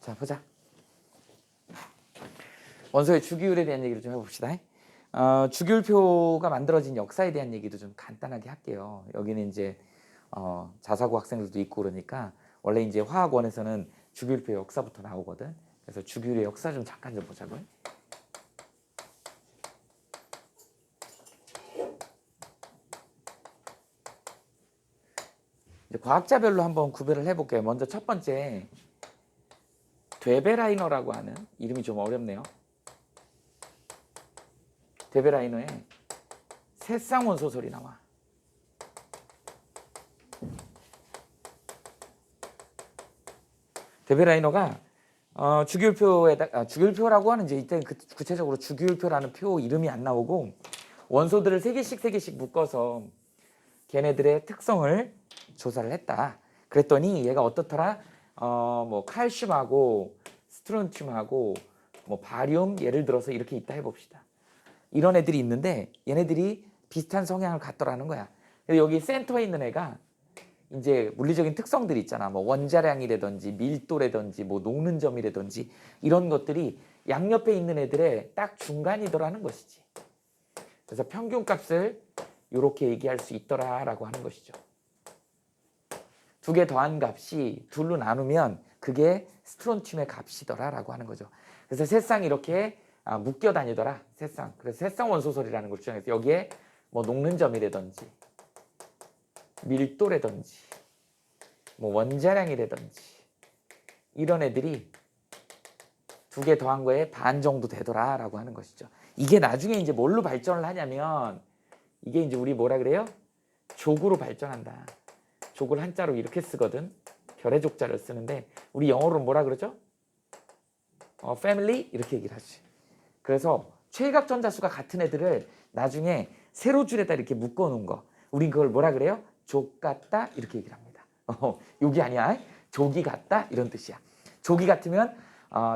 자, 보자. 원소의 주기율에 대한 얘기를 좀 해봅시다. 주기율표가 만들어진 역사에 대한 얘기도 좀 간단하게 할게요. 여기는 이제 자사고 학생들도 있고 그러니까 원래 이제 화학원에서는 주기율표 역사부터 나오거든. 그래서 주기율의 역사 좀 잠깐 좀 보자고요. 이제 과학자별로 한번 구별을 해볼게요. 먼저 첫 번째 되베라이너라고 하는 이름이 좀 어렵네요. 되베라이너에 새쌍원소설이 나와. 되베라이너가 주기율표라고 하는 이제 이때 구체적으로 주기율표라는 표 이름이 안 나오고 원소들을 세 개씩 묶어서 걔네들의 특성을 조사를 했다. 그랬더니 얘가 어떻더라? 뭐 칼슘하고 스트론튬하고 뭐 바리움 예를 들어서 이렇게 있다 해봅시다. 이런 애들이 있는데 얘네들이 비슷한 성향을 갖더라는 거야. 여기 센터에 있는 애가 이제 물리적인 특성들이 있잖아. 뭐 원자량이라든지 밀도라든지 뭐 녹는 점이라든지 이런 것들이 양옆에 있는 애들의 딱 중간이더라는 것이지. 그래서 평균값을 이렇게 얘기할 수 있더라라고 하는 것이죠. 두 개 더한 값이 둘로 나누면 그게 스트론튬의 값이더라라고 하는 거죠. 그래서 새쌍이 이렇게 묶여 다니더라. 새쌍. 그래서 새쌍 원소설이라는 걸 주장해서 여기에 뭐 녹는 점이라든지 밀도라든지 뭐 원자량이라든지 이런 애들이 두 개 더한 거에 반 정도 되더라라고 하는 것이죠. 이게 나중에 이제 뭘로 발전을 하냐면 이게 이제 우리 뭐라 그래요? 족으로 발전한다. 족을 한자로 이렇게 쓰거든. 결의 족자를 쓰는데 우리 영어로 뭐라 그러죠? family 이렇게 얘기를 하지. 그래서 최각 전자수가 같은 애들을 나중에 세로 줄에다 이렇게 묶어 놓은 거. 우린 그걸 뭐라 그래요? 족 같다 이렇게 얘기를 합니다. 욕이 아니야. 족이 같다 이런 뜻이야. 족이 같으면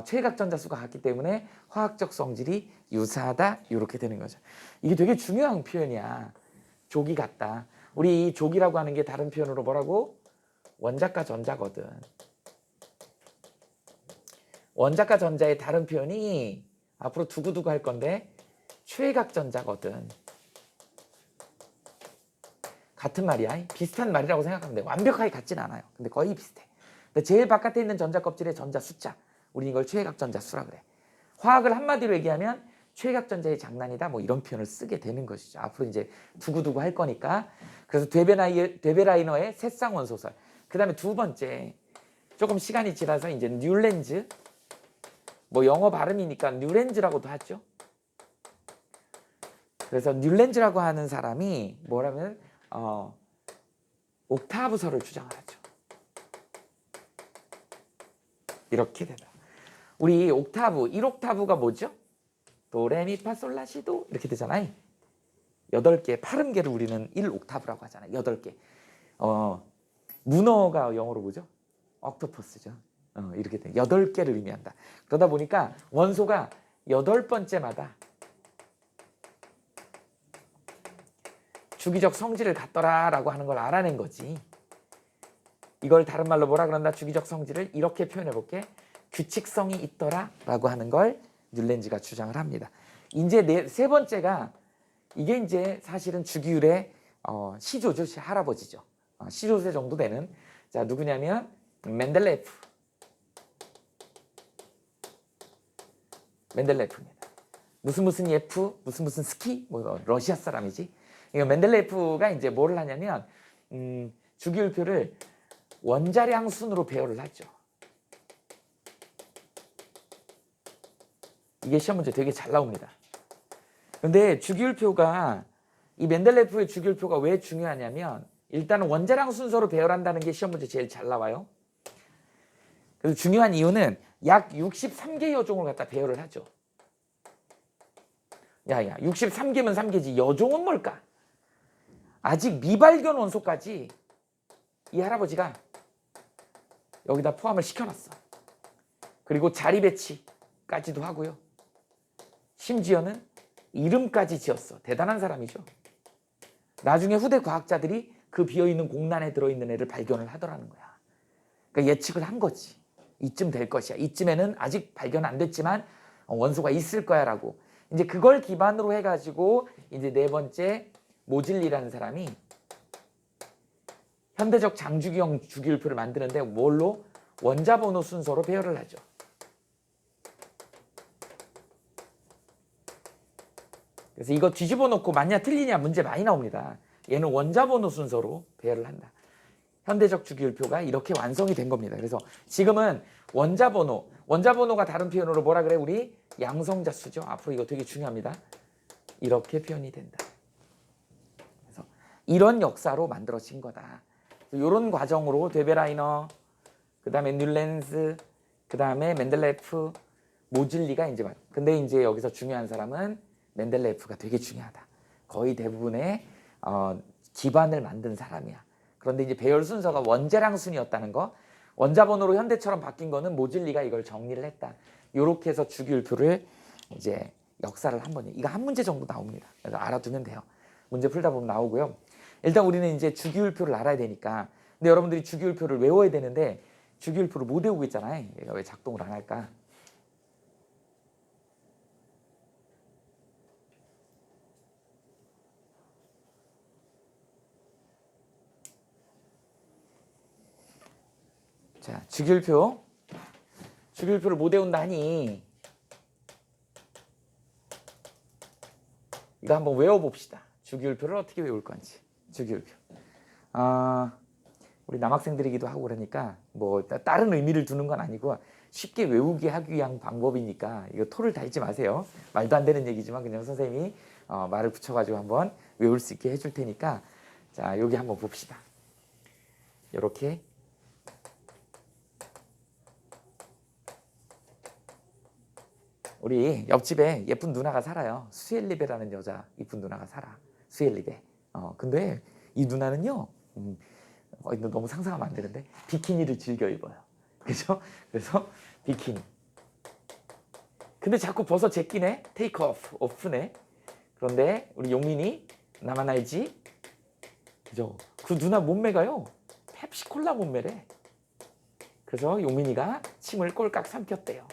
최각 전자수가 같기 때문에 화학적 성질이 유사하다 이렇게 되는 거죠. 이게 되게 중요한 표현이야. 족이 같다. 우리 이 족이라고 하는 게 다른 표현으로 뭐라고? 원자과 전자거든. 원자과 전자의 다른 표현이 앞으로 두고두고 할 건데 최각 전자거든. 같은 말이야. 비슷한 말이라고 생각하면 돼. 완벽하게 같진 않아요. 근데 거의 비슷해. 근데 제일 바깥에 있는 전자 껍질의 전자 숫자. 우리 이걸 최각 전자 수라 그래. 화학을 한마디로 얘기하면 최각 전자의 장난이다. 뭐 이런 표현을 쓰게 되는 것이죠. 앞으로 이제 두고두고 할 거니까. 그래서 되베라이너의 새쌍 원소설. 그 다음에 두 번째 조금 시간이 지나서 이제 뉴렌즈. 뭐 영어 발음이니까 뉴렌즈라고도 하죠. 그래서 뉴렌즈라고 하는 사람이 뭐라면 옥타브설을 주장을 하죠. 이렇게 되다. 우리 옥타브, 1옥타브가 뭐죠? 도레미파솔라시도 이렇게 되잖아요. 8개, 80개를 우리는 1옥타브라고 하잖아요. 8개. 문어가 영어로 뭐죠? 옥토퍼스죠. 이렇게 돼. 8개를 의미한다. 그러다 보니까 원소가 8번째마다 주기적 성질을 갖더라라고 하는 걸 알아낸 거지. 이걸 다른 말로 뭐라 그런다? 주기적 성질을 이렇게 표현해 볼게. 규칙성이 있더라라고 하는 걸 뉴렌즈가 주장을 합니다. 이제 세 번째가 이게 이제 사실은 주기율의 시조죠. 할아버지죠. 시조세 정도 되는 자 누구냐면 멘델레프입니다. 무슨 예프 무슨 스키 뭐 러시아 사람이지. 이거 멘델레프가 이제 뭐를 하냐면 주기율표를 원자량 순으로 배열을 하죠. 이게 시험 문제 되게 잘 나옵니다. 근데 주기율표가 이 멘델레프의 주기율표가 왜 중요하냐면 일단은 원자량 순서로 배열한다는 게 시험 문제 제일 잘 나와요. 그래서 중요한 이유는 약 63개 여종을 갖다 배열을 하죠. 야야 63개면 3개지 여종은 뭘까? 아직 미발견 원소까지 이 할아버지가 여기다 포함을 시켜놨어. 그리고 자리 배치까지도 하고요. 심지어는 이름까지 지었어. 대단한 사람이죠. 나중에 후대 과학자들이 그 비어있는 공란에 들어있는 애를 발견을 하더라는 거야. 그러니까 예측을 한 거지. 이쯤 될 것이야. 이쯤에는 아직 발견 안 됐지만 원소가 있을 거야라고. 이제 그걸 기반으로 해가지고 이제 네 번째 모질리라는 사람이 현대적 장주기형 주기율표를 만드는데 뭘로? 원자번호 순서로 배열을 하죠. 그래서 이거 뒤집어 놓고 맞냐 틀리냐 문제 많이 나옵니다. 얘는 원자번호 순서로 배열을 한다. 현대적 주기율표가 이렇게 완성이 된 겁니다. 그래서 지금은 원자번호가 다른 표현으로 뭐라 그래? 우리 양성자수죠. 앞으로 이거 되게 중요합니다. 이렇게 표현이 된다. 그래서 이런 역사로 만들어진 거다. 이런 과정으로 데베라이너, 그 다음에 뮬렌스, 그 다음에 멘델레프, 모질리가 이제 근데 이제 여기서 중요한 사람은 멘델레프가 되게 중요하다. 거의 대부분의 기반을 만든 사람이야. 그런데 이제 배열 순서가 원재량 순이었다는 거, 원자번호로 현대처럼 바뀐 거는 모질리가 이걸 정리를 했다. 이렇게 해서 주기율표를 이제 역사를 한번 이거 한 문제 정도 나옵니다. 그래서 알아두면 돼요. 문제 풀다 보면 나오고요. 일단 우리는 이제 주기율표를 알아야 되니까. 근데 여러분들이 주기율표를 외워야 되는데 주기율표를 못 외우고 있잖아요. 얘가 왜 작동을 안 할까? 자, 주기율표를 못 외운다니 이거 한번 외워봅시다. 주기율표를 어떻게 외울 건지. 주기율표. 우리 남학생들이기도 하고 그러니까 뭐 다른 의미를 두는 건 아니고 쉽게 외우게 하기 위한 방법이니까 이거 토를 달지 마세요. 말도 안 되는 얘기지만 그냥 선생님이 말을 붙여가지고 한번 외울 수 있게 해줄 테니까 자, 여기 한번 봅시다. 이렇게 우리 옆집에 예쁜 누나가 살아요. 수엘리베라는 여자 이쁜 누나가 살아. 수엘리베. 근데 이 누나는요. 너무 상상하면 안 되는데 비키니를 즐겨 입어요. 그죠? 그래서 비키니. 근데 자꾸 벗어 제끼네. 테이크 오프네. 그런데 우리 용민이 나만 알지? 그죠? 그 누나 몸매가요. 펩시콜라 몸매래. 그래서 용민이가 침을 꼴깍 삼켰대요.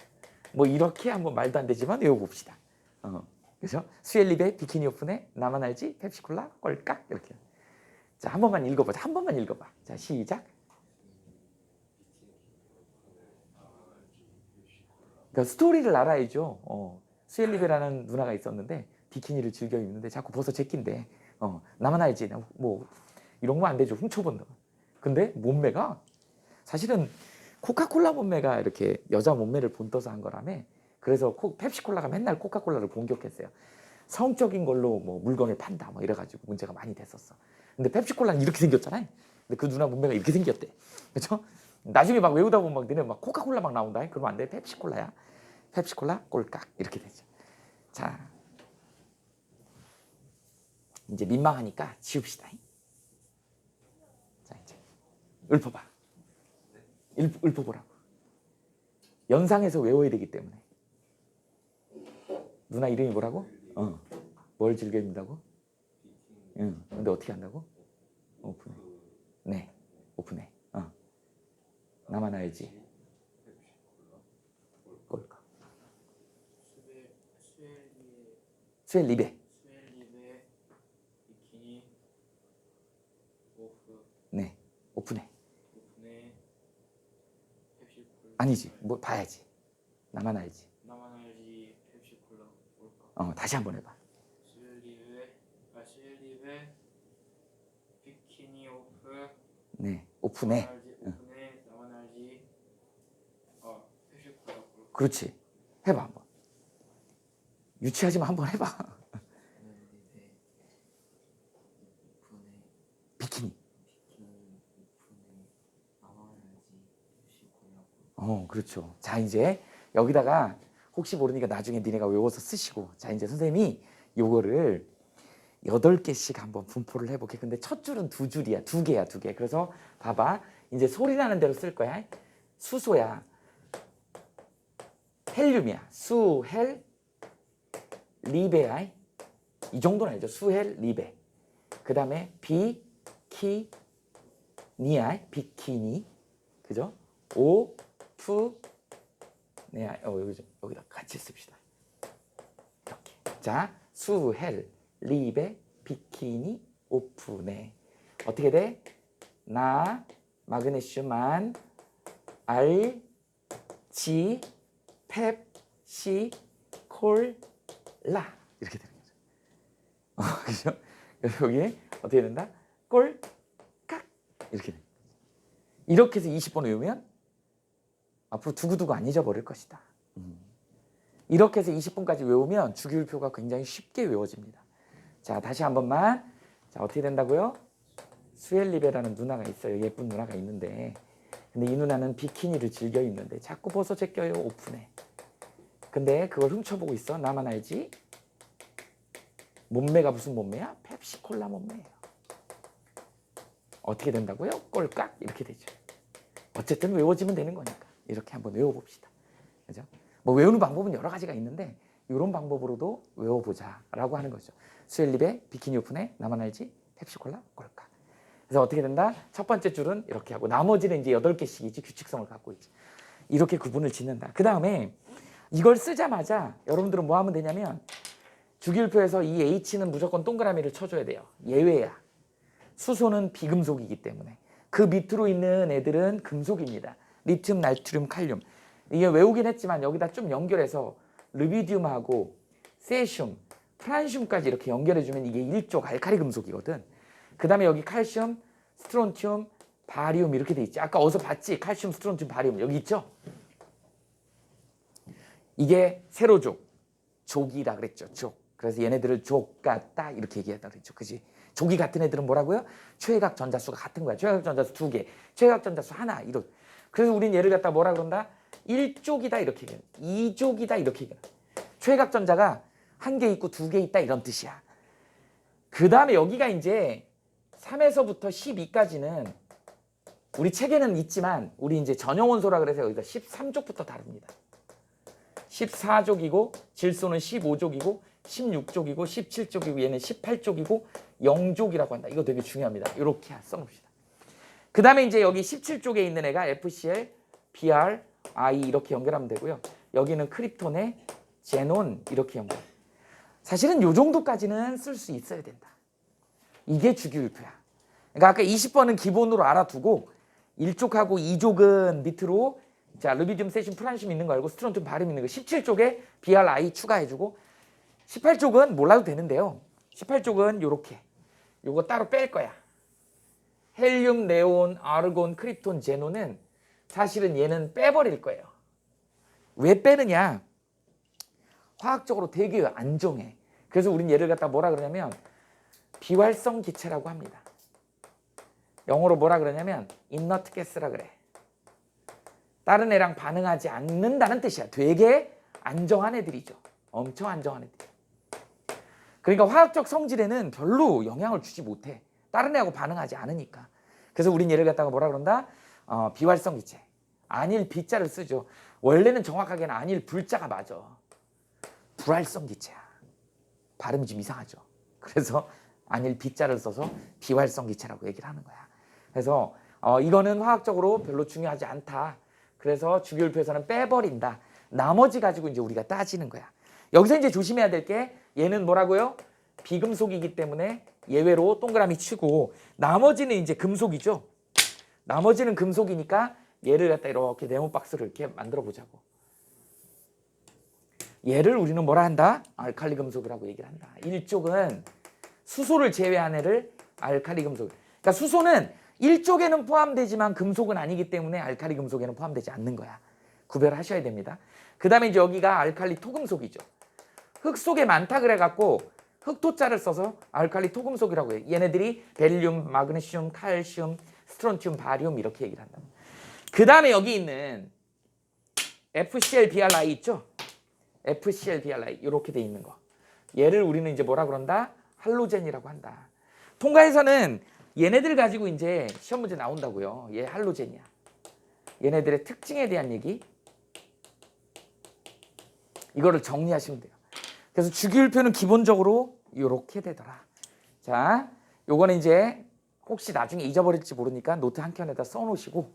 뭐 이렇게 한번 말도 안 되지만 외워봅시다. 그래서 수엘리베 비키니 오픈에 나만 알지 펩시콜라 꼴깍 이렇게. 자, 한 번만 읽어보자. 한 번만 읽어봐. 자, 시작. 그러니까 스토리를 알아야죠. 수엘리베라는 누나가 있었는데 비키니를 즐겨 입는데 자꾸 벗어 제낀대. 나만 알지. 뭐 이런 거 안 되죠. 훔쳐본다. 근데 몸매가 사실은 코카콜라 몸매가 이렇게 여자 몸매를 본떠서 한 거라며. 그래서 펩시콜라가 맨날 코카콜라를 공격했어요. 성적인 걸로 뭐 물건을 판다 뭐 이래가지고 문제가 많이 됐었어. 근데 펩시콜라는 이렇게 생겼잖아요. 근데 그 누나 몸매가 이렇게 생겼대. 그렇죠? 나중에 막 외우다 보면 막 너네 막 코카콜라 막 나온다. 그러면 안 돼. 펩시콜라야. 펩시콜라 꼴깍 이렇게 되죠. 자, 이제 민망하니까 지웁시다. 자, 이제 읊어봐. 읊어보라고. 연상해서 외워야 되기 때문에. 누나 이름이 뭐라고? 뭘 즐겨 입는다고? 근데 어떻게 한다고? 오픈해. 네, 오픈해. 나만 알지. 꼴까? 수엘리베. 비키니 오프. 네, 오픈해. 펩시콜라. 아니지, 뭐 봐야지. 나만 알지. 나만 알지 펩시콜라 뭘까? 다시 한번 해봐. 수엘리베 비키니 오프. 네, 오픈해. 오픈해. 나만 알지 펩시콜라 뭘까? 그렇지. 해봐 한번. 유치하지만 한번 해봐. 비키니. 그렇죠. 자, 이제 여기다가 혹시 모르니까 나중에 니네가 외워서 쓰시고. 자, 이제 선생님이 요거를 8개씩 한번 분포를 해볼게. 근데 첫 줄은 2줄이야. 2개야, 2개. 그래서 봐봐. 이제 소리 나는 대로 쓸 거야. 수소야. 헬륨이야. 수헬 리베야. 이 정도는 알죠. 수헬 리베. 그 다음에 비키니야. 비키니. 그죠? 오 오프 네, 여기다 같이 씁시다. 이렇게. 자, 수헬 리베 비키니 오프네. 어떻게 돼? 나 마그네슘 알 지 펩시 콜라 이렇게 되는 거죠. 그죠? 여기 어떻게 된다? 꼴깍 이렇게 돼. 이렇게 해서 20번 외우면 앞으로 두고두고 안 잊어버릴 것이다. 이렇게 해서 20분까지 외우면 주기율표가 굉장히 쉽게 외워집니다. 자, 다시 한 번만. 자, 어떻게 된다고요? 수엘리베라는 누나가 있어요. 예쁜 누나가 있는데, 근데 이 누나는 비키니를 즐겨 입는데 자꾸 벗어 제껴요. 오픈해. 근데 그걸 훔쳐보고 있어. 나만 알지? 몸매가 무슨 몸매야? 펩시콜라 몸매예요. 어떻게 된다고요? 꼴깍 이렇게 되죠. 어쨌든 외워지면 되는 거니까 이렇게 한번 외워봅시다. 그죠? 뭐 외우는 방법은 여러 가지가 있는데 이런 방법으로도 외워보자라고 하는 거죠. 수엘립의 비키니 오픈에 나만 알지? 펩시콜라 꼴깍. 그래서 어떻게 된다? 첫 번째 줄은 이렇게 하고 나머지는 이제 8개씩이지 규칙성을 갖고 있지. 이렇게 구분을 짓는다. 그 다음에 이걸 쓰자마자 여러분들은 뭐 하면 되냐면 주기율표에서 이 H는 무조건 동그라미를 쳐줘야 돼요. 예외야. 수소는 비금속이기 때문에. 그 밑으로 있는 애들은 금속입니다. 리튬, 나트륨, 칼륨. 이게 외우긴 했지만 여기다 좀 연결해서 르비디움하고 세슘, 프란슘까지 이렇게 연결해주면 이게 1족 알칼리 금속이거든. 그 다음에 여기 칼슘, 스트론튬, 바리움 이렇게 돼 있지. 아까 어디서 봤지? 칼슘, 스트론튬, 바리움 여기 있죠? 이게 세로족, 족이라 그랬죠. 족. 그래서 얘네들을 족 같다 이렇게 얘기했다 그랬죠. 그지? 족이 같은 애들은 뭐라고요? 최외각 전자수가 같은 거야. 최외각 전자수 2개, 최외각 전자수 하나 이런. 그래서 우린 얘를 갖다 뭐라 그런다? 1족이다 이렇게 얘기해. 2족이다 이렇게 얘기해. 최외각 전자가 1개 있고 2개 있다 이런 뜻이야. 그 다음에 여기가 이제 3에서부터 12까지는 우리 책에는 있지만 우리 이제 전용 원소라 그래서 여기가 13족부터 다릅니다. 14족이고 질소는 15족이고 16족이고 17족이고 얘는 18족이고 0족이라고 한다. 이거 되게 중요합니다. 이렇게 써놓읍시다. 그 다음에 이제 여기 17족에 있는 애가 FCl, Br, I 이렇게 연결하면 되고요. 여기는 크립톤에 제논 이렇게 연결. 사실은 이 정도까지는 쓸 수 있어야 된다. 이게 주기율표야. 그러니까 아까 20번은 기본으로 알아두고 1족하고 2족은 밑으로 자 르비디움, 세슘, 프란슘 있는 거 알고 스트론튬, 바륨 있는 거 17족에 BRI 추가해주고 18족은 몰라도 되는데요. 18족은 요렇게 요거 따로 뺄 거야. 헬륨, 네온, 아르곤, 크립톤, 제논은 사실은 얘는 빼버릴 거예요. 왜 빼느냐? 화학적으로 되게 안정해. 그래서 우린 얘를 갖다 뭐라 그러냐면 비활성 기체라고 합니다. 영어로 뭐라 그러냐면 inert gas라 그래. 다른 애랑 반응하지 않는다는 뜻이야. 되게 안정한 애들이죠. 엄청 안정한 애들. 그러니까 화학적 성질에는 별로 영향을 주지 못해. 다른 애하고 반응하지 않으니까. 그래서 우린 얘를 갖다가 뭐라 그런다? 비활성 기체. 안일 B자를 쓰죠. 원래는 정확하게는 안일 불자가 맞아. 불활성 기체야. 발음이 좀 이상하죠. 그래서 안일 B자를 써서 비활성 기체라고 얘기를 하는 거야. 그래서 이거는 화학적으로 별로 중요하지 않다. 그래서 주기율표에서는 빼버린다. 나머지 가지고 이제 우리가 따지는 거야. 여기서 이제 조심해야 될 게 얘는 뭐라고요? 비금속이기 때문에 예외로 동그라미 치고 나머지는 이제 금속이죠. 나머지는 금속이니까 얘를 갖다 이렇게 네모 박스를 이렇게 만들어 보자고. 얘를 우리는 뭐라 한다? 알칼리 금속이라고 얘기를 한다. 1족은 수소를 제외한 애를 알칼리 금속. 그러니까 수소는 1족에는 포함되지만 금속은 아니기 때문에 알칼리 금속에는 포함되지 않는 거야. 구별하셔야 됩니다. 그 다음에 이제 여기가 알칼리 토금속이죠. 흙 속에 많다 그래갖고 흙토자를 써서 알칼리 토금속이라고 해요. 얘네들이 벨륨, 마그네슘, 칼슘, 스트론튬, 바리움 이렇게 얘기를 한다. 그 다음에 여기 있는 FCl, BRI 있죠? FCl, BRI 이렇게 돼 있는 거. 얘를 우리는 이제 뭐라 그런다? 할로젠이라고 한다. 통과에서는 얘네들 가지고 이제 시험 문제 나온다고요. 얘 할로젠이야. 얘네들의 특징에 대한 얘기. 이거를 정리하시면 돼요. 그래서 주기율표는 기본적으로 이렇게 되더라. 자, 요거는 이제 혹시 나중에 잊어버릴지 모르니까 노트 한 켠에다 써놓으시고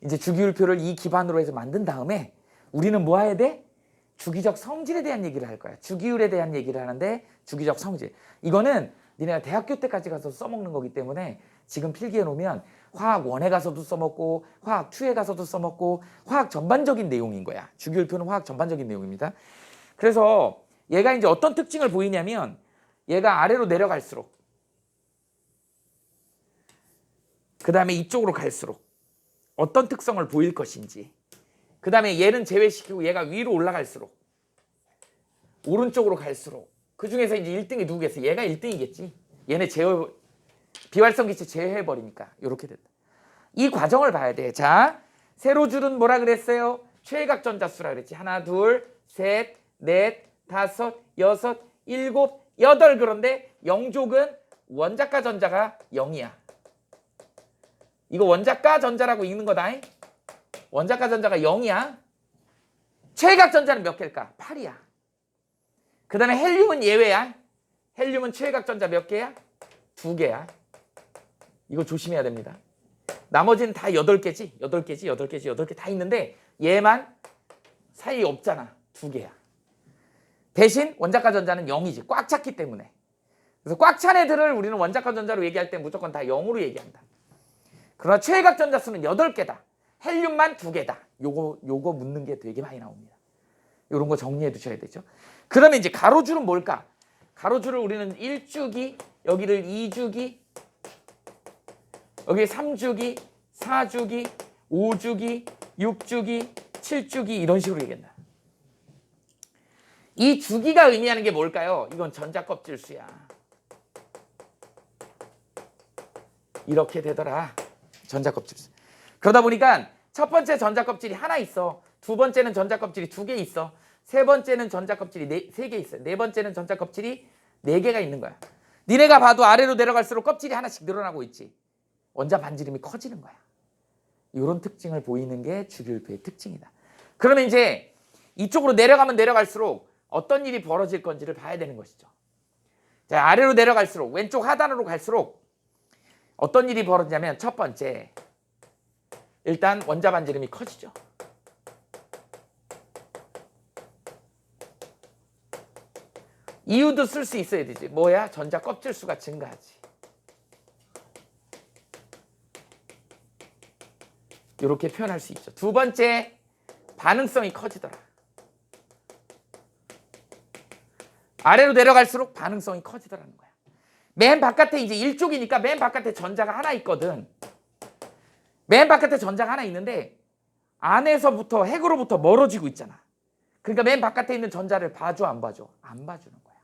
이제 주기율표를 이 기반으로 해서 만든 다음에 우리는 뭐 해야 돼? 주기적 성질에 대한 얘기를 할 거야. 주기율에 대한 얘기를 하는데 주기적 성질. 이거는 니네가 대학교 때까지 가서 써먹는 거기 때문에 지금 필기해 놓으면 화학 1에 가서도 써먹고 화학 2에 가서도 써먹고 화학 전반적인 내용인 거야. 주기율표는 화학 전반적인 내용입니다. 그래서 얘가 이제 어떤 특징을 보이냐면 얘가 아래로 내려갈수록 그 다음에 이쪽으로 갈수록 어떤 특성을 보일 것인지 그 다음에 얘는 제외시키고 얘가 위로 올라갈수록 오른쪽으로 갈수록 그 중에서 이제 1등이 누구겠어? 얘가 1등이겠지. 얘네 비활성 기체 제외해버리니까 이렇게 된다. 이 과정을 봐야 돼. 자, 세로줄은 뭐라 그랬어요? 최외각 전자수라 그랬지. 하나, 둘, 셋, 넷, 다섯, 여섯, 일곱, 여덟. 그런데 영족은 원자가 전자가 0이야. 이거 원자가 전자라고 읽는 거다. 원자가 전자가 0이야. 최외각 전자는 몇 개일까? 8이야. 그 다음에 헬륨은 예외야. 헬륨은 최외각 전자 몇 개야? 2개야. 이거 조심해야 됩니다. 나머지는 다 8개지. 8개 다 있는데 얘만 사이 없잖아. 2개야. 대신 원자가 전자는 0이지. 꽉 찼기 때문에. 그래서 꽉 찬 애들을 우리는 원자가 전자로 얘기할 때 무조건 다 0으로 얘기한다. 그러나 최외각 전자 수는 8개다. 헬륨만 2개다. 요거 묻는 게 되게 많이 나옵니다. 요런 거 정리해 두셔야 되죠. 그러면 이제 가로줄은 뭘까? 가로줄을 우리는 1주기, 여기를 2주기, 여기 3주기, 4주기, 5주기, 6주기, 7주기 이런 식으로 얘기한다. 이 주기가 의미하는 게 뭘까요? 이건 전자껍질 수야. 이렇게 되더라. 전자껍질 수. 그러다 보니까 첫 번째 전자껍질이 하나 있어. 두 번째는 전자껍질이 2개 있어. 세 번째는 전자껍질이 3개 있어. 네 번째는 전자껍질이 4개가 있는 거야. 니네가 봐도 아래로 내려갈수록 껍질이 하나씩 늘어나고 있지. 원자 반지름이 커지는 거야. 이런 특징을 보이는 게 주기율표의 특징이다. 그러면 이제 이쪽으로 내려가면 내려갈수록 어떤 일이 벌어질 건지를 봐야 되는 것이죠. 자, 아래로 내려갈수록 왼쪽 하단으로 갈수록 어떤 일이 벌어지냐면 첫 번째, 일단 원자 반지름이 커지죠. 이유도 쓸 수 있어야 되지. 뭐야? 전자 껍질 수가 증가하지. 이렇게 표현할 수 있죠. 두 번째, 반응성이 커지더라. 아래로 내려갈수록 반응성이 커지더라는 거야. 맨 바깥에 이제 1쪽이니까 맨 바깥에 전자가 하나 있거든. 맨 바깥에 전자가 하나 있는데 안에서부터 핵으로부터 멀어지고 있잖아. 그러니까 맨 바깥에 있는 전자를 봐줘 안 봐줘? 안 봐주는 거야.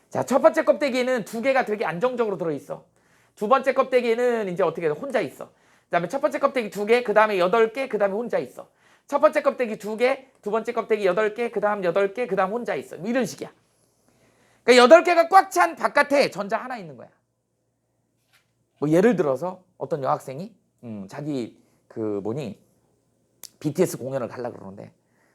자, 첫 번째 껍데기에는 2개가 되게 안정적으로 들어있어. 두 번째 껍데기에는 이제 어떻게 해? 혼자 있어. 그 다음에 첫 번째 껍데기 2개, 그 다음에 8개, 그 다음에 혼자 있어. 첫 번째 껍데기 2개, 두 번째 껍데기 8개, 그 다음 8개, 그 다음 혼자 있어. 이런 식이야. 그러니까 8개가 꽉 찬 바깥에 전자 하나 있는 거야. 뭐 예를 들어서 어떤 여학생이 자기 BTS 공연을 가려고 그러는데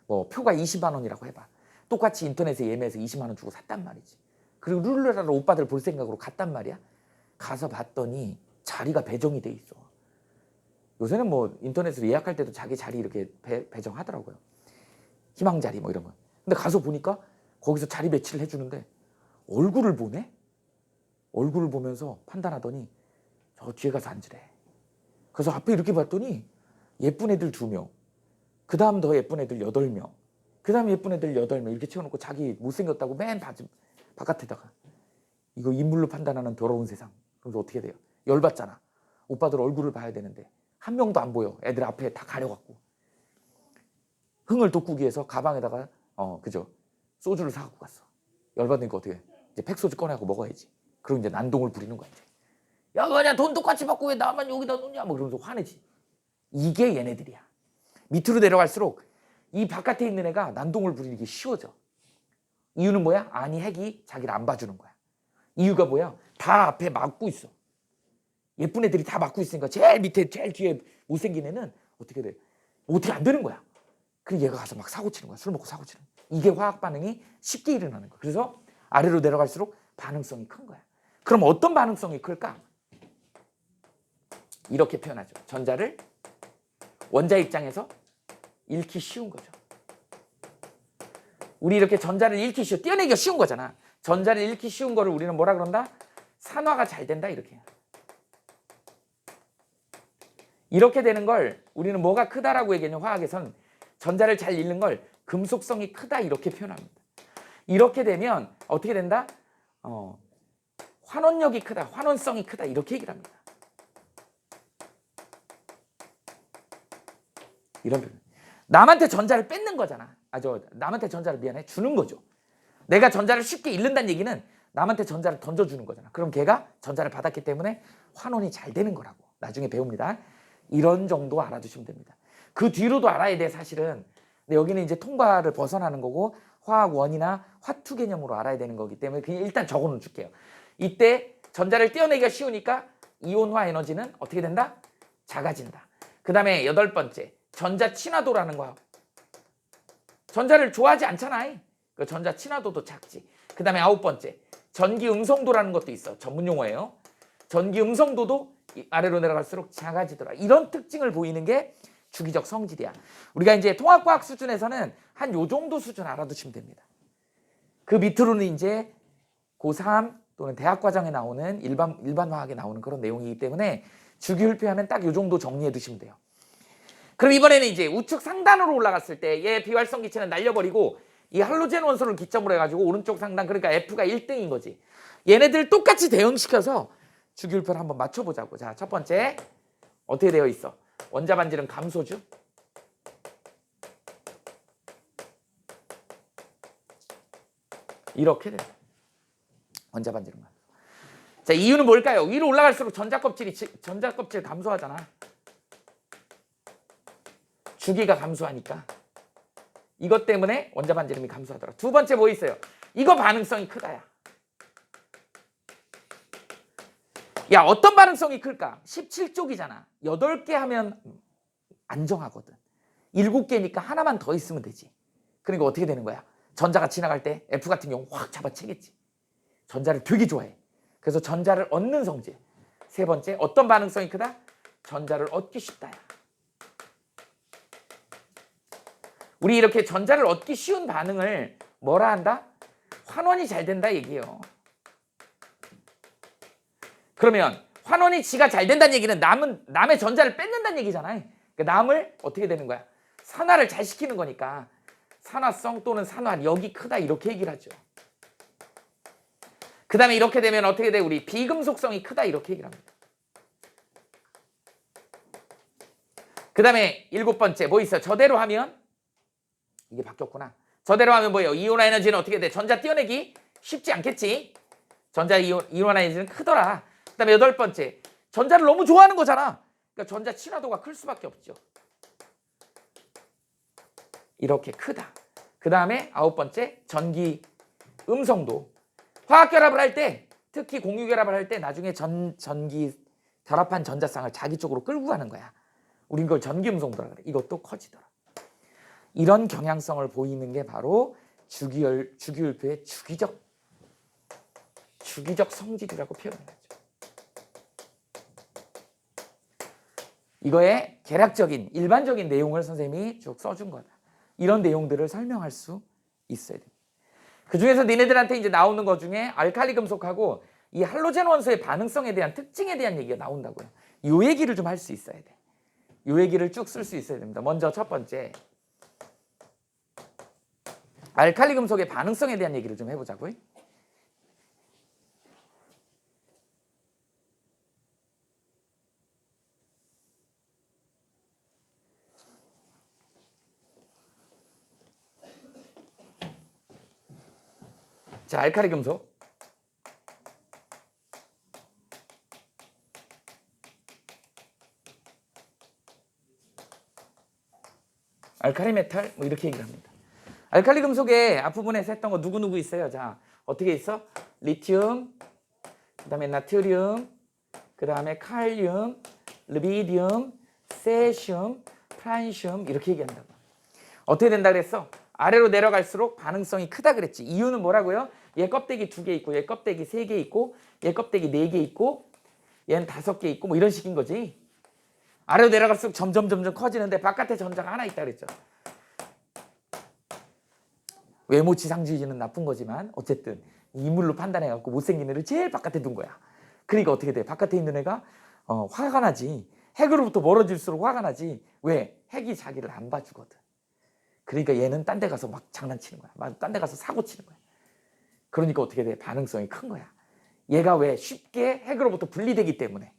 뭐 표가 20만 원이라고 해봐. 똑같이 인터넷에 예매해서 20만 원 주고 샀단 말이지. 그리고 룰루랄라 오빠들 볼 생각으로 갔단 말이야. 가서 봤더니 자리가 배정이 돼 있어. 요새는 뭐 인터넷으로 예약할 때도 자기 자리 이렇게 배정하더라고요. 희망 자리 뭐 이런 거. 근데 가서 보니까 거기서 자리 배치를 해주는데 얼굴을 보네? 얼굴을 보면서 판단하더니 저 뒤에 가서 앉으래. 그래서 앞에 이렇게 봤더니 예쁜 애들 2명, 그 다음 더 예쁜 애들 8명, 그 다음 예쁜 애들 8명 이렇게 채워놓고 자기 못생겼다고 맨 바깥에다가 이거 인물로 판단하는 더러운 세상. 그래서 어떻게 돼요? 열받잖아. 오빠들 얼굴을 봐야 되는데 한 명도 안 보여. 애들 앞에 다 가려갖고 흥을 돋구기 위해서 가방에다가 소주를 사갖고 갔어. 열받으니까 어떻게 해? 이제 팩소주 꺼내갖고 먹어야지. 그리고 이제 난동을 부리는 거야. 이제. 야, 그냥 돈 똑같이 받고 왜 나만 여기다 놓냐? 뭐 그러면서 화내지. 이게 얘네들이야. 밑으로 내려갈수록 이 바깥에 있는 애가 난동을 부리는 게 쉬워져. 이유는 뭐야? 아니, 핵이 자기를 안 봐주는 거야. 이유가 뭐야? 다 앞에 막고 있어. 예쁜 애들이 다 막고 있으니까 제일 밑에 제일 뒤에 못생긴 애는 어떻게 돼? 어떻게 안 되는 거야. 그리고 얘가 가서 막 사고 치는 거야. 술 먹고 사고 치는 거야. 이게 화학 반응이 쉽게 일어나는 거야. 그래서 아래로 내려갈수록 반응성이 큰 거야. 그럼 어떤 반응성이 클까? 이렇게 표현하죠. 전자를 원자 입장에서 잃기 쉬운 거죠. 우리 이렇게 전자를 잃기 쉬워, 떼어내기가 쉬운 거잖아. 전자를 잃기 쉬운 거를 우리는 뭐라 그런다? 산화가 잘 된다 이렇게. 이렇게 되는 걸 우리는 뭐가 크다라고 얘기하냐, 화학에선 전자를 잘 잃는 걸 금속성이 크다 이렇게 표현합니다. 이렇게 되면 어떻게 된다? 환원력이 크다, 환원성이 크다 이렇게 얘기를 합니다. 이런 표현. 남한테 전자를 뺏는 거잖아. 남한테 전자를 미안해 주는 거죠. 내가 전자를 쉽게 잃는다는 얘기는 남한테 전자를 던져주는 거잖아. 그럼 걔가 전자를 받았기 때문에 환원이 잘 되는 거라고 나중에 배웁니다. 이런 정도 알아두시면 됩니다. 그 뒤로도 알아야 돼 사실은. 근데 여기는 이제 통과를 벗어나는 거고 화학원이나 화투 개념으로 알아야 되는 거기 때문에 그냥 일단 적어놓은 줄게요. 이때 전자를 떼어내기가 쉬우니까 이온화 에너지는 어떻게 된다? 작아진다. 그 다음에 8번째 전자 친화도라는 거야. 전자를 좋아하지 않잖아. 그 전자 친화도도 작지. 그 다음에 9번째 전기 음성도라는 것도 있어. 전문 용어예요. 전기 음성도도 아래로 내려갈수록 작아지더라. 이런 특징을 보이는 게 주기적 성질이야. 우리가 이제 통합과학 수준에서는 한 요 정도 수준 알아두시면 됩니다. 그 밑으로는 이제 고3 또는 대학 과정에 나오는 일반 화학에 나오는 그런 내용이기 때문에 주기율표하면 딱 요 정도 정리해 두시면 돼요. 그럼 이번에는 이제 우측 상단으로 올라갔을 때 얘 비활성 기체는 날려버리고 이 할로젠 원소를 기점으로 해가지고 오른쪽 상단, 그러니까 F가 1등인 거지. 얘네들 똑같이 대응시켜서 주기율표를 한번 맞춰보자고. 자, 첫 번째 어떻게 되어 있어? 원자 반지름 감소주. 이렇게 돼. 원자 반지름 감소. 자, 이유는 뭘까요? 위로 올라갈수록 전자 껍질 감소하잖아. 주기가 감소하니까. 이것 때문에 원자 반지름이 감소하더라. 두 번째 뭐 있어요? 이거 반응성이 크다야. 야, 어떤 반응성이 클까? 17쪽이잖아. 8개 하면 안정하거든. 7개니까 하나만 더 있으면 되지. 그러니까 어떻게 되는 거야? 전자가 지나갈 때 F 같은 경우 확 잡아채겠지. 전자를 되게 좋아해. 그래서 전자를 얻는 성질. 세 번째, 어떤 반응성이 크다? 전자를 얻기 쉽다야. 우리 이렇게 전자를 얻기 쉬운 반응을 뭐라 한다? 환원이 잘 된다 얘기예요. 그러면 환원이 지가 잘 된다는 얘기는 남의 전자를 뺏는다는 얘기잖아요. 그러니까 남을 어떻게 되는 거야? 산화를 잘 시키는 거니까 산화성 또는 산화력이 크다 이렇게 얘기를 하죠. 그 다음에 이렇게 되면 어떻게 돼? 우리 비금속성이 크다 이렇게 얘기를 합니다. 그 다음에 7번째 뭐 있어? 저대로 하면 이게 바뀌었구나. 저대로 하면 뭐예요? 이온화 에너지는 어떻게 돼? 전자 떼어내기 쉽지 않겠지. 전자 이온화 에너지는 크더라. 그 다음에 8번째 전자를 너무 좋아하는 거잖아. 그러니까 전자 친화도가 클 수밖에 없죠. 이렇게 크다. 그 다음에 9번째 전기 음성도. 화학 결합을 할 때, 특히 공유 결합을 할 때 나중에 전기 결합한 전자쌍을 자기 쪽으로 끌고 가는 거야. 우린 그걸 전기 음성도라 그래. 이것도 커지더라. 이런 경향성을 보이는 게 바로 주기율표의 주기적 성질이라고 표현하죠. 이거의 개략적인 일반적인 내용을 선생님이 쭉 써준 거다. 이런 내용들을 설명할 수 있어야 됩니다. 그 중에서 니네들한테 이제 나오는 것 중에 알칼리 금속하고 이 할로젠 원소의 반응성에 대한 특징에 대한 얘기가 나온다고요. 이 얘기를 좀 할 수 있어야 돼. 이 얘기를 쭉 쓸 수 있어야 됩니다. 먼저 첫 번째 알칼리 금속의 반응성에 대한 얘기를 좀 해보자고요. 자, 알칼리 금속. 알칼리 메탈 뭐 이렇게 얘기를 합니다. 알칼리 금속의 앞부분에서 했던 거 누구누구 있어요? 자, 어떻게 있어? 리튬, 그 다음에 나트륨, 그 다음에 칼륨, 르비디움, 세슘, 프란슘 이렇게 얘기한다고. 어떻게 된다 그랬어? 아래로 내려갈수록 반응성이 크다 그랬지. 이유는 뭐라고요? 얘 껍데기 2개 있고 얘 껍데기 3개 있고 얘 껍데기 4개 있고 얘는 5개 있고 뭐 이런 식인 거지. 아래로 내려갈수록 점점 커지는데 바깥에 전자가 하나 있다 그랬죠. 외모지상주의는 나쁜 거지만 어쨌든 인물로 판단해갖고 못생긴 애를 제일 바깥에 둔 거야. 그러니까 어떻게 돼? 바깥에 있는 애가 화가 나지. 핵으로부터 멀어질수록 화가 나지. 왜? 핵이 자기를 안 봐주거든. 그러니까 얘는 딴 데 가서 막 장난치는 거야. 막 딴 데 가서 사고 치는 거야. 그러니까 어떻게 돼? 반응성이 큰 거야. 얘가 왜? 쉽게 핵으로부터 분리되기 때문에.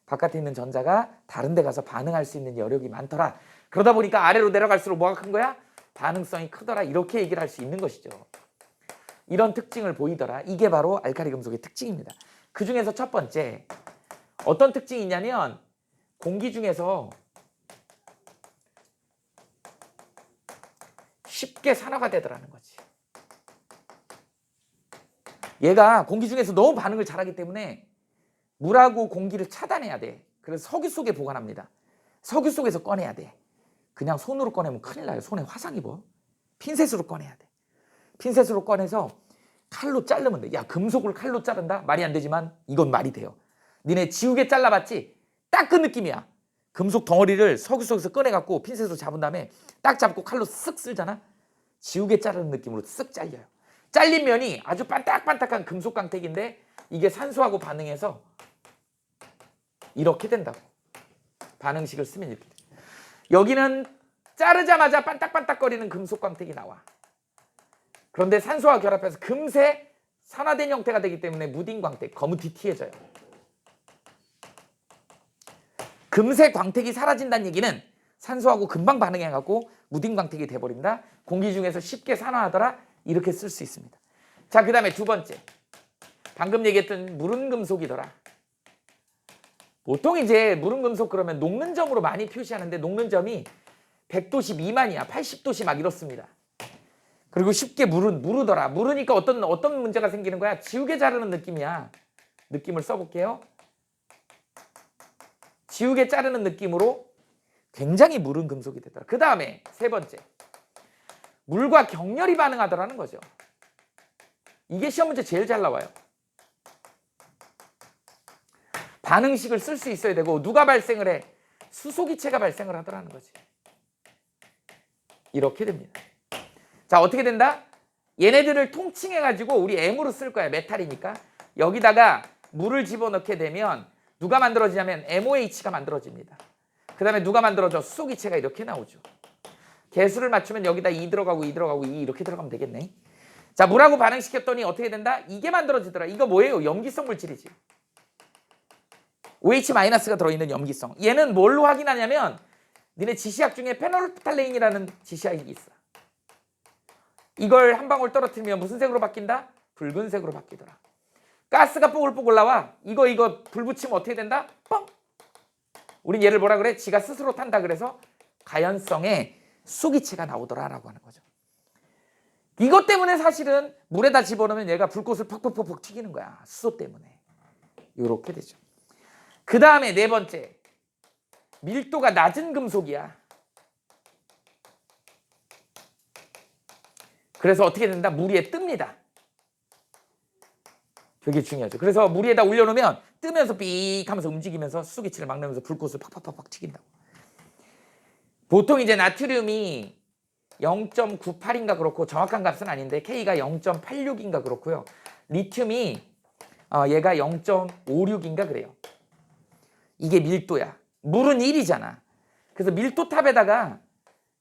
바깥에 있는 전자가 다른 데 가서 반응할 수 있는 여력이 많더라. 그러다 보니까 아래로 내려갈수록 뭐가 큰 거야? 반응성이 크더라. 이렇게 얘기를 할 수 있는 것이죠. 이런 특징을 보이더라. 이게 바로 알카리 금속의 특징입니다. 그 중에서 첫 번째, 어떤 특징이 있냐면 공기 중에서 쉽게 산화가 되더라는 거지. 얘가 공기 중에서 너무 반응을 잘하기 때문에 물하고 공기를 차단해야 돼. 그래서 석유 속에 보관합니다. 석유 속에서 꺼내야 돼. 그냥 손으로 꺼내면 큰일 나요. 손에 화상 입어. 핀셋으로 꺼내야 돼. 핀셋으로 꺼내서 칼로 자르면 돼. 야, 금속을 칼로 자른다? 말이 안 되지만 이건 말이 돼요. 니네 지우개 잘라봤지? 딱 그 느낌이야. 금속 덩어리를 석유 속에서 꺼내갖고 핀셋으로 잡은 다음에 딱 잡고 칼로 쓱 쓸잖아? 지우개 자르는 느낌으로 쓱 잘려요. 잘린 면이 아주 반딱반딱한 금속 광택인데 이게 산소하고 반응해서 이렇게 된다고. 반응식을 쓰면 이렇게 돼. 여기는 자르자마자 반딱반딱거리는 금속 광택이 나와. 그런데 산소와 결합해서 금세 산화된 형태가 되기 때문에 무딘 광택, 거무튀튀해져요. 금세 광택이 사라진다는 얘기는 산소하고 금방 반응해갖고 무딘 광택이 돼버린다. 공기 중에서 쉽게 산화하더라. 이렇게 쓸 수 있습니다. 자, 그 다음에 두 번째. 방금 얘기했던 무른 금속이더라. 보통 이제 무른 금속 그러면 녹는 점으로 많이 표시하는데 녹는 점이 100도씨 미만이야. 80도씨 막 이렇습니다. 그리고 쉽게 무르더라. 무르니까 어떤 문제가 생기는 거야? 지우개 자르는 느낌이야. 느낌을 써볼게요. 지우개 자르는 느낌으로 굉장히 무른 금속이 되더라. 그 다음에 세 번째. 물과 격렬히 반응하더라는 거죠. 이게 시험 문제 제일 잘 나와요. 반응식을 쓸 수 있어야 되고 누가 발생을 해? 수소기체가 발생을 하더라는 거지. 이렇게 됩니다. 자, 어떻게 된다? 얘네들을 통칭해가지고 우리 M으로 쓸 거야. 메탈이니까. 여기다가 물을 집어넣게 되면 누가 만들어지냐면 MOH가 만들어집니다. 그 다음에 누가 만들어져? 수소기체가 이렇게 나오죠. 개수를 맞추면 여기다 2 들어가고 2 들어가고 2 이렇게 들어가면 되겠네. 자, 물하고 반응시켰더니 어떻게 된다? 이게 만들어지더라. 이거 뭐예요? 염기성 물질이지. OH-가 들어있는 염기성. 얘는 뭘로 확인하냐면 니네 지시약 중에 페놀프탈레인이라는 지시약이 있어. 이걸 한 방울 떨어뜨리면 무슨 색으로 바뀐다? 붉은색으로 바뀌더라. 가스가 뽀글뽀글 나와. 이거 불 붙이면 어떻게 된다? 뻥! 우린 얘를 뭐라 그래? 지가 스스로 탄다 그래서 가연성의 수기체가 나오더라라고 하는 거죠. 이것 때문에 사실은 물에다 집어넣으면 얘가 불꽃을 퍽퍽퍽퍽 튀기는 거야. 수소 때문에. 이렇게 되죠. 그 다음에 네 번째. 밀도가 낮은 금속이야. 그래서 어떻게 된다? 물 위에 뜹니다. 되게 중요하죠. 그래서 물 위에다 올려놓으면 뜨면서 삑 하면서 움직이면서 수소기체를 막 내면서 불꽃을 팍팍팍팍 튀긴다고. 보통 이제 나트륨이 0.98인가 그렇고 정확한 값은 아닌데 K가 0.86인가 그렇고요. 리튬이 얘가 0.56인가 그래요. 이게 밀도야. 물은 1이잖아. 그래서 밀도탑에다가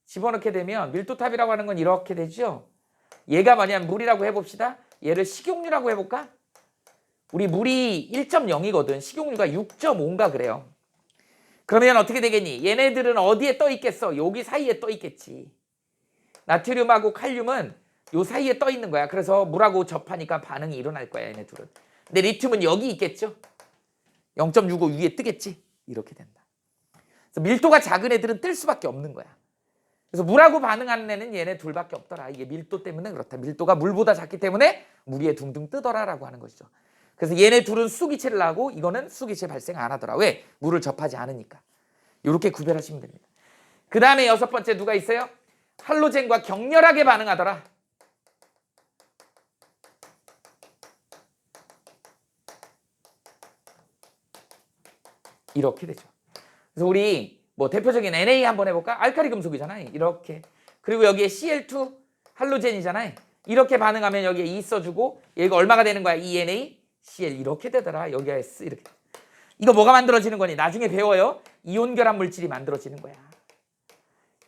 집어넣게 되면 밀도탑이라고 하는 건 이렇게 되죠. 얘가 뭐냐면 물이라고 해봅시다. 얘를 식용유라고 해볼까? 우리 물이 1.0이거든. 식용유가 6.5인가 그래요. 그러면 어떻게 되겠니? 얘네들은 어디에 떠 있겠어? 여기 사이에 떠 있겠지. 나트륨하고 칼륨은 요 사이에 떠 있는 거야. 그래서 물하고 접하니까 반응이 일어날 거야, 얘네 둘은. 근데 리튬은 여기 있겠죠? 0.65 위에 뜨겠지? 이렇게 된다. 그래서 밀도가 작은 애들은 뜰 수밖에 없는 거야. 그래서 물하고 반응하는 애는 얘네 둘밖에 없더라. 이게 밀도 때문에 그렇다. 밀도가 물보다 작기 때문에 물 위에 둥둥 뜨더라라고 하는 것이죠. 그래서 얘네 둘은 수기체를 나고 이거는 수기체 발생 안 하더라. 왜? 물을 접하지 않으니까. 이렇게 구별하시면 됩니다. 그 다음에 여섯 번째 누가 있어요? 할로젠과 격렬하게 반응하더라. 이렇게 되죠. 그래서 우리 뭐 대표적인 Na 한번 해볼까? 알카리 금속이잖아요. 이렇게. 그리고 여기에 Cl2 할로젠이잖아요. 이렇게 반응하면 여기에 E 써주고 얘가 얼마가 되는 거야? ENA, Cl 이렇게 되더라. 여기가 S 이렇게. 이거 뭐가 만들어지는 거니? 나중에 배워요. 이온 결합 물질이 만들어지는 거야.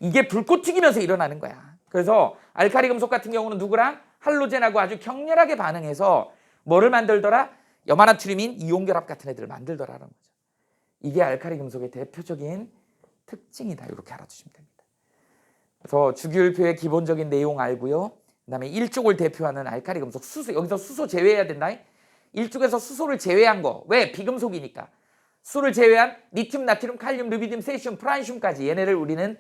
이게 불꽃 튀기면서 일어나는 거야. 그래서 알카리 금속 같은 경우는 누구랑? 할로젠하고 아주 격렬하게 반응해서 뭐를 만들더라? 염화나트륨인 이온 결합 같은 애들을 만들더라는 거죠. 이게 알카리 금속의 대표적인 특징이다. 이렇게 알아두시면 됩니다. 그래서 주기율표의 기본적인 내용 알고요. 그다음에 일족을 대표하는 알카리 금속 수소, 여기서 수소 제외해야 된다. 일족에서 수소를 제외한 거. 왜? 비금속이니까. 수소를 제외한 리튬, 나트륨, 칼륨, 르비디움, 세슘, 프란슘까지 얘네를 우리는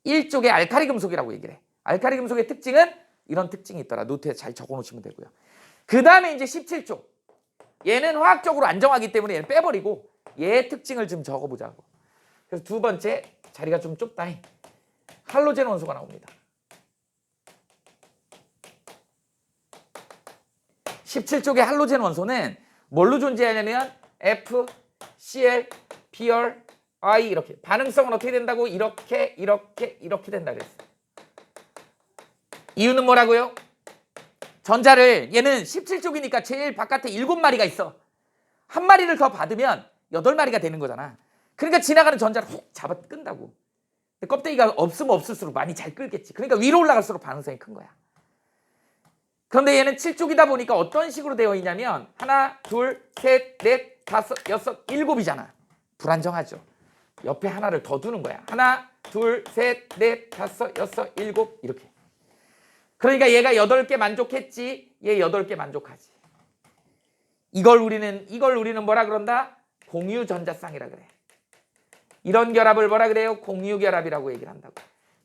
일족의 알카리 금속이라고 얘기를 해. 알카리 금속의 특징은 이런 특징이 있더라. 노트에 잘 적어놓으시면 되고요. 그 다음에 이제 17조. 얘는 화학적으로 안정하기 때문에 얘는 빼버리고 얘의 특징을 좀 적어보자고. 그래서 두 번째, 자리가 좀 좁다. 할로젠 원소가 나옵니다. 17쪽의 할로젠 원소는 뭘로 존재하냐면 F, Cl, Br, I 이렇게. 반응성은 어떻게 된다고? 이렇게 된다 그랬어요. 이유는 뭐라고요? 전자를 얘는 17쪽이니까 제일 바깥에 7마리가 있어. 한 마리를 더 받으면 8마리가 되는 거잖아. 그러니까 지나가는 전자를 훅 잡아 끈다고. 근데 껍데기가 없으면 없을수록 많이 잘 끌겠지. 그러니까 위로 올라갈수록 반응성이 큰 거야. 그런데 얘는 7쪽이다 보니까 어떤 식으로 되어 있냐면 하나, 둘, 셋, 넷, 다섯, 여섯, 일곱이잖아. 불안정하죠. 옆에 하나를 더 두는 거야. 하나, 둘, 셋, 넷, 다섯, 여섯, 일곱 이렇게. 그러니까 얘가 8개 만족했지. 얘 8개 만족하지. 이걸 우리는 뭐라 그런다? 공유전자쌍이라 그래. 이런 결합을 뭐라 그래요? 공유결합이라고 얘기를 한다고.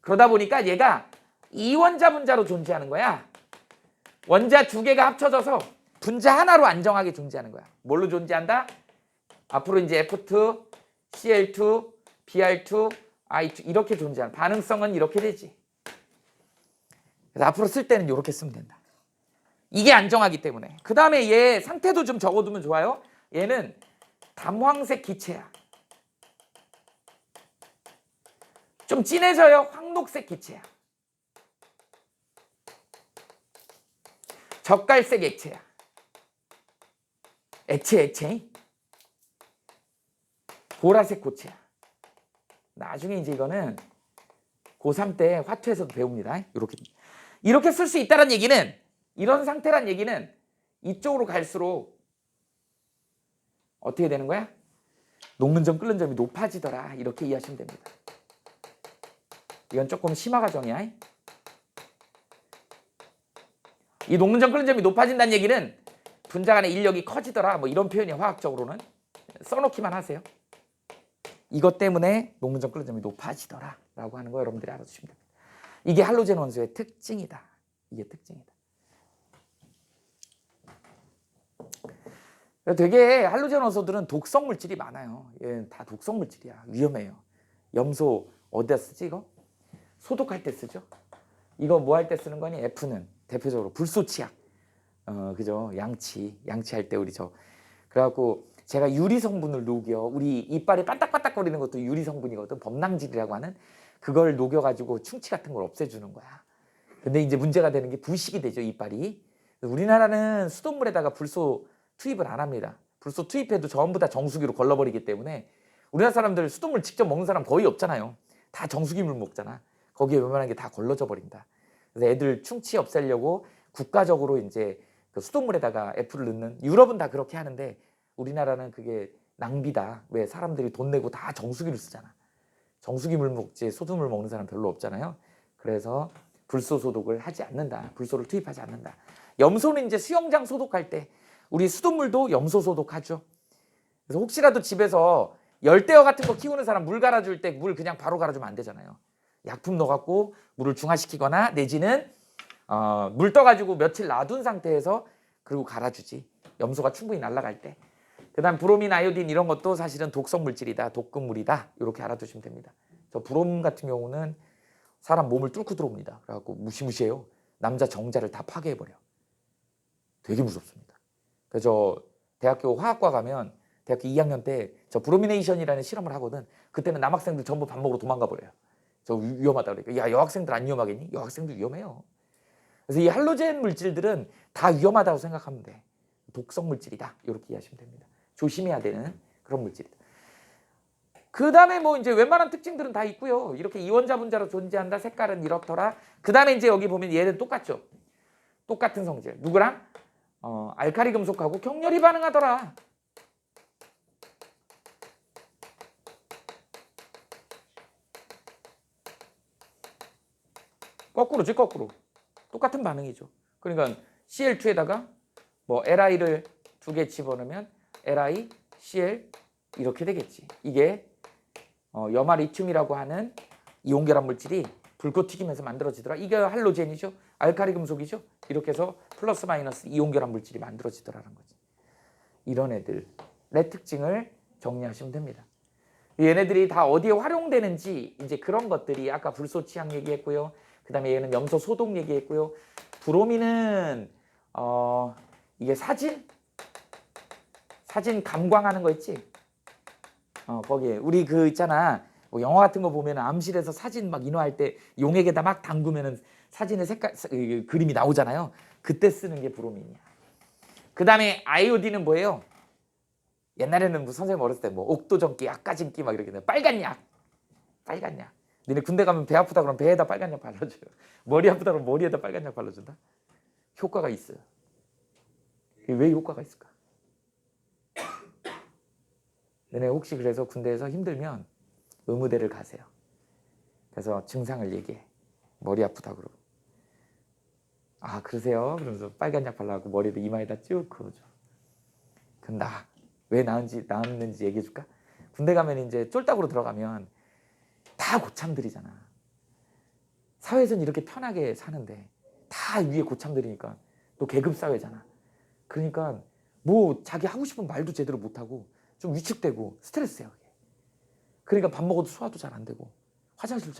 그러다 보니까 얘가 이원자 분자로 존재하는 거야. 원자 2개가 합쳐져서 분자 하나로 안정하게 존재하는 거야. 뭘로 존재한다? 앞으로 이제 F2, Cl2, Br2, I2 이렇게 존재하는. 반응성은 이렇게 되지. 그래서 앞으로 쓸 때는 이렇게 쓰면 된다. 이게 안정하기 때문에. 그 다음에 얘 상태도 좀 적어두면 좋아요. 얘는 담황색 기체야. 좀 진해져요. 황록색 기체야. 젓갈색 액체야. 액체. 보라색 고체야. 나중에 이제 이거는 고3 때 화투에서도 배웁니다. 이렇게 쓸 수 있다는 얘기는, 이런 상태란 얘기는 이쪽으로 갈수록 어떻게 되는 거야? 녹는 점 끓는 점이 높아지더라. 이렇게 이해하시면 됩니다. 이건 조금 심화 과정이야. 이 녹는 점 끓는 점이 높아진다는 얘기는 분자 간의 인력이 커지더라. 뭐 이런 표현이 화학적으로는. 써놓기만 하세요. 이것 때문에 녹는 점 끓는 점이 높아지더라 라고 하는 거 여러분들이 알아두시면 됩니다. 이게 할로젠 원소의 특징이다. 이게 특징이다. 되게 할로젠 원소들은 독성 물질이 많아요. 얘는 다 독성 물질이야. 위험해요. 염소 어디다 쓰지 이거? 소독할 때 쓰죠. 이거 뭐 할 때 쓰는 거니? F는 대표적으로 불소 치약. 그죠? 양치할 때 우리 그래갖고 제가 유리 성분을 녹여. 우리 이빨이 반딱반딱거리는 것도 유리 성분이거든. 범랑질이라고 하는. 그걸 녹여가지고 충치 같은 걸 없애주는 거야. 근데 이제 문제가 되는 게 부식이 되죠, 이빨이. 우리나라는 수돗물에다가 불소 투입을 안 합니다. 불소 투입해도 전부 다 정수기로 걸러버리기 때문에 우리나라 사람들 수돗물 직접 먹는 사람 거의 없잖아요. 다 정수기물 먹잖아. 거기에 웬만한 게 다 걸러져 버린다. 그래서 애들 충치 없애려고 국가적으로 이제 그 수돗물에다가 F를 넣는, 유럽은 다 그렇게 하는데 우리나라는 그게 낭비다. 왜? 사람들이 돈 내고 다 정수기를 쓰잖아. 정수기물 먹지 소두물 먹는 사람 별로 없잖아요. 그래서 불소 소독을 하지 않는다. 불소를 투입하지 않는다. 염소는 이제 수영장 소독할 때 우리 수돗물도 염소 소독하죠. 그래서 혹시라도 집에서 열대어 같은 거 키우는 사람 물 갈아줄 때 물 그냥 바로 갈아주면 안 되잖아요. 약품 넣어갖고 물을 중화시키거나 내지는 물 떠가지고 며칠 놔둔 상태에서 그리고 갈아주지. 염소가 충분히 날아갈 때. 그 다음 브로민, 아이오딘 이런 것도 사실은 독성 물질이다. 독극물이다. 이렇게 알아두시면 됩니다. 저 브롬 같은 경우는 사람 몸을 뚫고 들어옵니다. 그래갖고 무시무시해요. 남자 정자를 다 파괴해버려. 되게 무섭습니다. 그래서 저 대학교 화학과 가면 대학교 2학년 때 저 브로미네이션이라는 실험을 하거든. 그때는 남학생들 전부 밥 먹으러 도망가 버려요. 저 위험하다 그러니까 야 여학생들 안 위험하겠니? 여학생들 위험해요. 그래서 이 할로젠 물질들은 다 위험하다고 생각하면 돼. 독성 물질이다 이렇게 이해하시면 됩니다. 조심해야 되는 그런 물질이다. 그 다음에 뭐 이제 웬만한 특징들은 다 있고요. 이렇게 이원자 분자로 존재한다. 색깔은 이렇더라. 그 다음에 이제 여기 보면 얘는 똑같죠. 똑같은 성질. 누구랑? 알카리 금속하고 격렬히 반응하더라. 거꾸로지 거꾸로. 똑같은 반응이죠. 그러니까 Cl2에다가 뭐 Li를 2개 집어넣으면 Li, Cl 이렇게 되겠지. 이게 염화리튬이라고 하는 이온결합 물질이 불꽃 튀기면서 만들어지더라. 이게 할로젠이죠. 알카리 금속이죠. 이렇게 해서 플러스 마이너스 이온결합 물질이 만들어지더라는 거지. 이런 애들의 특징을 정리하시면 됩니다. 얘네들이 다 어디에 활용되는지 이제 그런 것들이 아까 불소 취약 얘기했고요. 그 다음에 얘는 염소 소독 얘기했고요. 브로미는 이게 사진 감광하는 거 있지? 거기에 우리 그 있잖아. 뭐 영화 같은 거 보면 암실에서 사진 막 인화할 때 용액에다 막 담그면은 사진의 색깔 그림이 나오잖아요. 그때 쓰는 게 브로민이야. 그 다음에 아이오딘은 뭐예요? 옛날에는 뭐 선생님 어렸을 때 뭐 옥도전기, 약가진기 막 이렇게 빨간 약. 너네 군대 가면 배 아프다 그러면 배에다 빨간 약 발라줘요. 머리 아프다 그러면 머리에다 빨간 약 발라준다. 효과가 있어요. 왜 효과가 있을까? 너네 혹시 그래서 군대에서 힘들면 의무대를 가세요. 그래서 증상을 얘기해. 머리 아프다 그러고. 아 그러세요? 그러면서 빨간 약 발라갖고 머리를 이마에다 쭉 그어줘. 그럼 왜 나았는지 얘기해 줄까? 군대 가면 이제 쫄딱으로 들어가면 다 고참들이잖아. 사회에서는 이렇게 편하게 사는데 다 위에 고참들이니까 또 계급 사회잖아. 그러니까 뭐 자기 하고 싶은 말도 제대로 못하고 좀 위축되고 스트레스야 그게. 그러니까 밥 먹어도 소화도 잘 안 되고 화장실도